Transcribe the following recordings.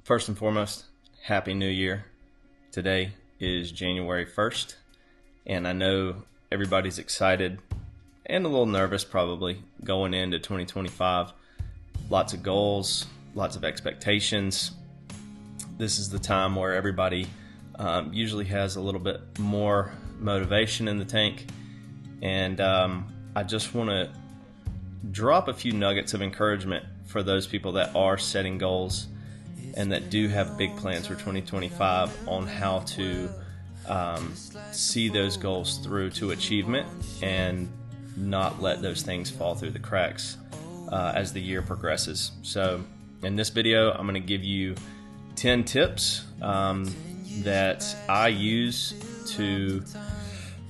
First and foremost, Happy New Year. Today is January 1st, and I know everybody's excited and a little nervous probably going into 2025. Lots of goals, lots of expectations. This is the time where everybody usually has a little bit more motivation in the tank, and I just want to drop a few nuggets of encouragement for those people that are setting goals and that do have big plans for 2025 on how to see those goals through to achievement and not let those things fall through the cracks as the year progresses. So in this video, I'm going to give you 10 tips that I use to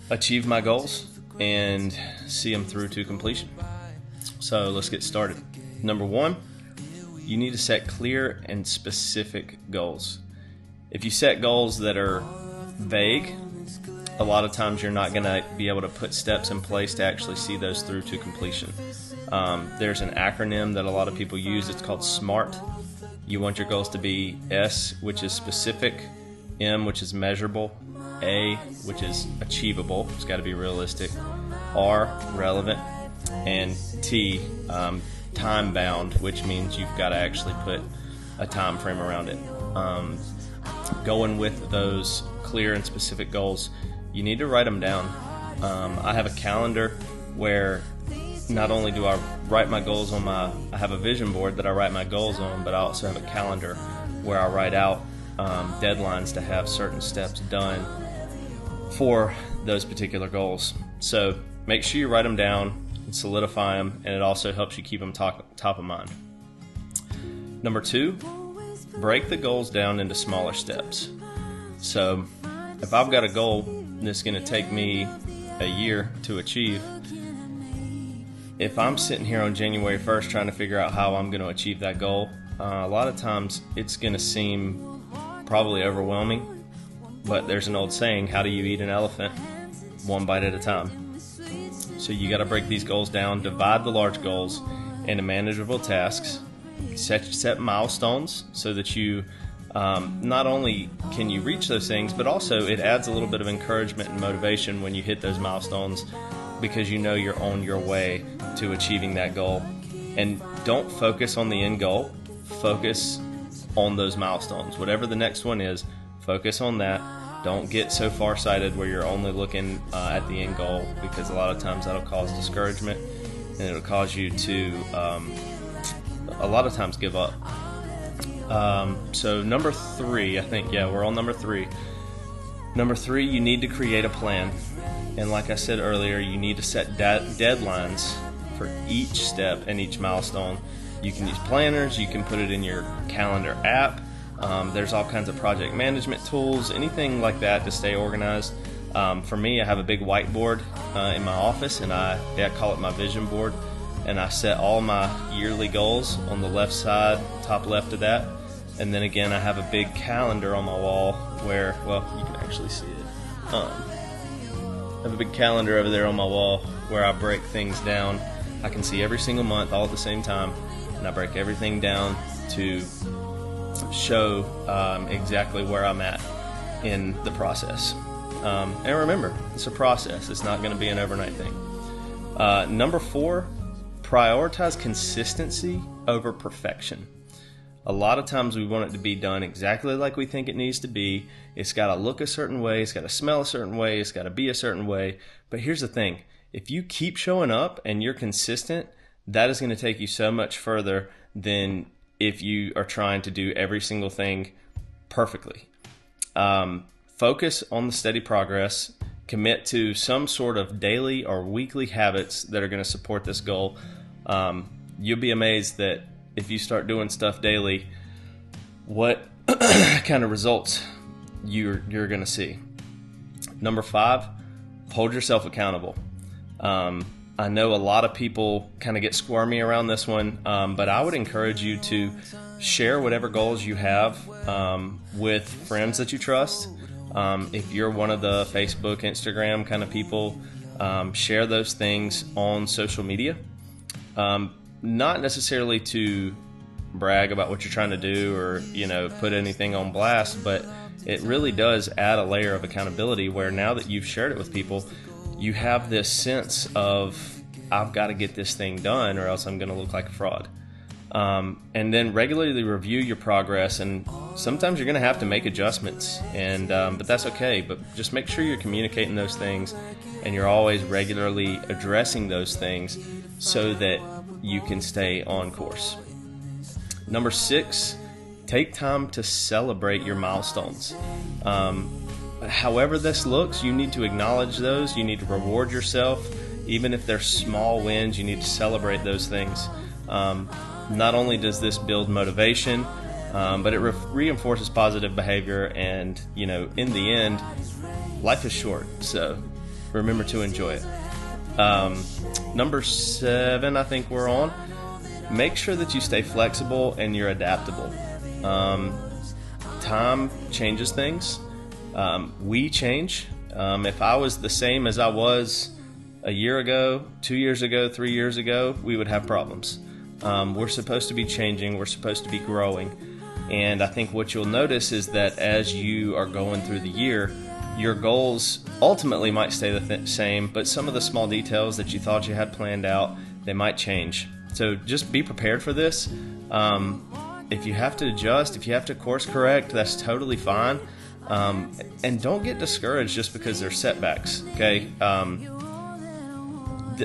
achieve my goals and see them through to completion. So let's get started. Number one, you need to set clear and specific goals. If you set goals that are vague, a lot of times you're not going to be able to put steps in place to actually see those through to completion. There's an acronym that a lot of people use. It's called SMART. You want your goals to be S, which is specific, M, which is measurable, A, which is achievable. It's got to be realistic, R, relevant, and T, time bound, which means you've got to actually put a time frame around it. Going with those clear and specific goals, you need to write them down. I have a calendar where not only do I write my goals on I have a vision board that I write my goals on, but I also have a calendar where I write out deadlines to have certain steps done for those particular goals. So make sure you write them down and solidify them, and it also helps you keep them top of mind. Number two, break the goals down into smaller steps. So if I've got a goal that's going to take me a year to achieve, if I'm sitting here on January 1st trying to figure out how I'm going to achieve that goal, a lot of times it's going to seem probably overwhelming, but there's an old saying, how do you eat an elephant? One bite at a time. So you got to break these goals down, divide the large goals into manageable tasks, set milestones so that you not only can you reach those things, but also it adds a little bit of encouragement and motivation when you hit those milestones, because you know you're on your way to achieving that goal. And don't focus on the end goal, focus on those milestones. Whatever the next one is, focus on that. Don't get so far-sighted where you're only looking at the end goal, because a lot of times that'll cause discouragement and it'll cause you to a lot of times give up. So number three, I think, we're on number three. Number three, you need to create a plan. And like I said earlier, you need to set deadlines for each step and each milestone. You can use planners, you can put it in your calendar app. There's all kinds of project management tools, anything like that to stay organized. For me, I have a big whiteboard in my office, and I call it my vision board. And I set all my yearly goals on the left side, top left of that. And then again, I have a big calendar on my wall where, well, you can actually see it. I have a big calendar over there on my wall where I break things down. I can see every single month all at the same time, and I break everything down to show exactly where I'm at in the process. And remember, it's a process. It's not going to be an overnight thing. Number four, prioritize consistency over perfection. A lot of times we want it to be done exactly like we think it needs to be. It's got to look a certain way. It's got to smell a certain way. It's got to be a certain way. But here's the thing. If you keep showing up and you're consistent, that is going to take you so much further than if you are trying to do every single thing perfectly. Focus on the steady progress. Commit to some sort of daily or weekly habits that are going to support this goal. You'll be amazed that if you start doing stuff daily, what kind of results you're going to see. Number five, hold yourself accountable. I know a lot of people kind of get squirmy around this one, but I would encourage you to share whatever goals you have with friends that you trust. If you're one of the Facebook, Instagram kind of people, share those things on social media. Not necessarily to brag about what you're trying to do or, put anything on blast, but it really does add a layer of accountability where now that you've shared it with people, you have this sense of, I've got to get this thing done or else I'm going to look like a fraud. And then regularly review your progress, and sometimes you're going to have to make adjustments, but that's okay. But just make sure you're communicating those things and you're always regularly addressing those things so that you can stay on course. Number 6, take time to celebrate your milestones. However this looks, you need to acknowledge those. You need to reward yourself. Even if they're small wins, you need to celebrate those things. Not only does this build motivation, but it reinforces positive behavior, and in the end, life is short, so remember to enjoy it. Number 7, I think we're on. Make sure that you stay flexible and you're adaptable. Time changes things. We change. If I was the same as I was a year ago, 2 years ago, 3 years ago, we would have problems. We're supposed to be changing. We're supposed to be growing. And I think what you'll notice is that as you are going through the year, your goals ultimately might stay the same, but some of the small details that you thought you had planned out, they might change. So just be prepared for this. If you have to adjust, if you have to course correct, that's totally fine. And don't get discouraged just because there's setbacks, okay?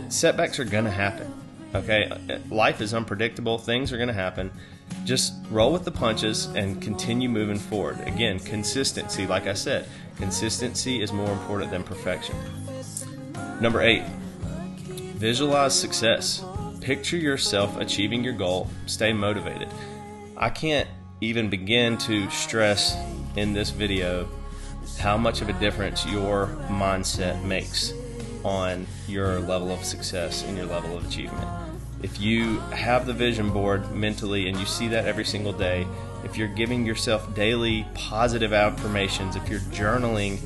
Setbacks are going to happen. Okay, life is unpredictable. Things are going to happen. Just roll with the punches and continue moving forward. Again, consistency, like I said, consistency is more important than perfection. Number 8, visualize success. Picture yourself achieving your goal. Stay motivated. I can't even begin to stress in this video how much of a difference your mindset makes on your level of success and your level of achievement. If you have the vision board mentally and you see that every single day, if you're giving yourself daily positive affirmations, if you're journaling,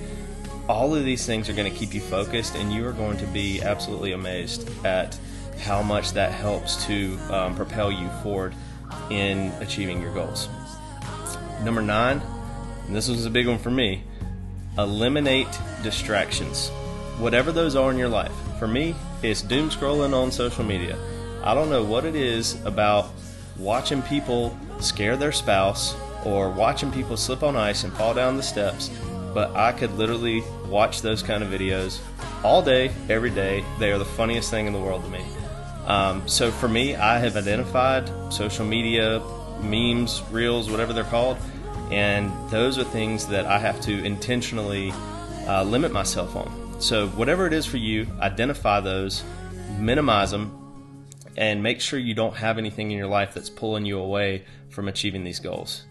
all of these things are going to keep you focused, and you are going to be absolutely amazed at how much that helps to propel you forward in achieving your goals. Number 9, and this was a big one for me, eliminate distractions. Whatever those are in your life. For me, it's doom scrolling on social media. I don't know what it is about watching people scare their spouse or watching people slip on ice and fall down the steps, but I could literally watch those kind of videos all day, every day. They are the funniest thing in the world to me. So for me, I have identified social media, memes, reels, whatever they're called, and those are things that I have to intentionally limit myself on. So whatever it is for you, identify those, minimize them, and make sure you don't have anything in your life that's pulling you away from achieving these goals.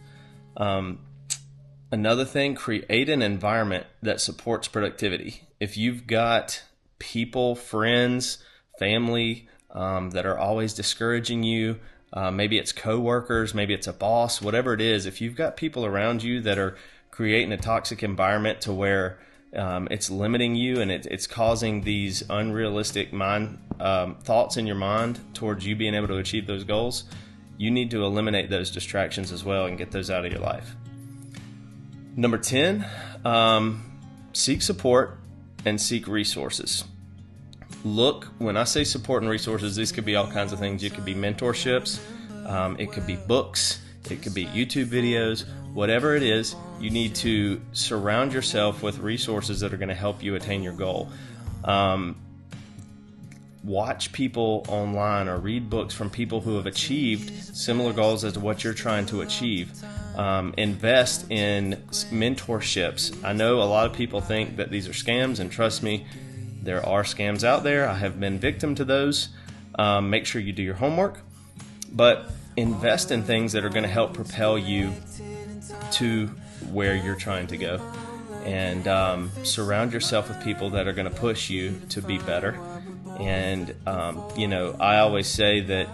Another thing, create an environment that supports productivity. If you've got people, friends, family that are always discouraging you, maybe it's coworkers, maybe it's a boss, whatever it is, if you've got people around you that are creating a toxic environment to where it's limiting you and it's causing these unrealistic thoughts in your mind towards you being able to achieve those goals, you need to eliminate those distractions as well and get those out of your life. Number 10, seek support and seek resources. Look, when I say support and resources, these could be all kinds of things. It could be mentorships, it could be books, it could be YouTube videos, whatever it is, you need to surround yourself with resources that are going to help you attain your goal. Watch people online or read books from people who have achieved similar goals as to what you're trying to achieve. Invest in mentorships. I know a lot of people think that these are scams, and trust me, there are scams out there. I have been victim to those. Make sure you do your homework, but invest in things that are going to help propel you to where you're trying to go, and surround yourself with people that are going to push you to be better. And I always say that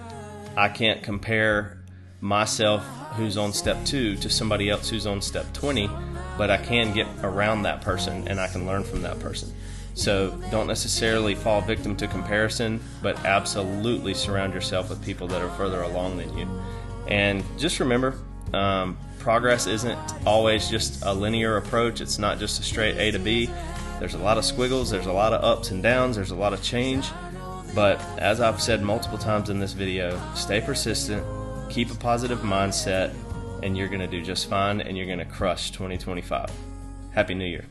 I can't compare myself who's on step 2 to somebody else who's on step 20, but I can get around that person and I can learn from that person. So don't necessarily fall victim to comparison, but absolutely surround yourself with people that are further along than you. And just remember, progress isn't always just a linear approach. It's not just a straight A to B. There's a lot of squiggles, there's a lot of ups and downs, there's a lot of change. But as I've said multiple times in this video, stay persistent, keep a positive mindset, and you're going to do just fine, and you're going to crush 2025. Happy New Year.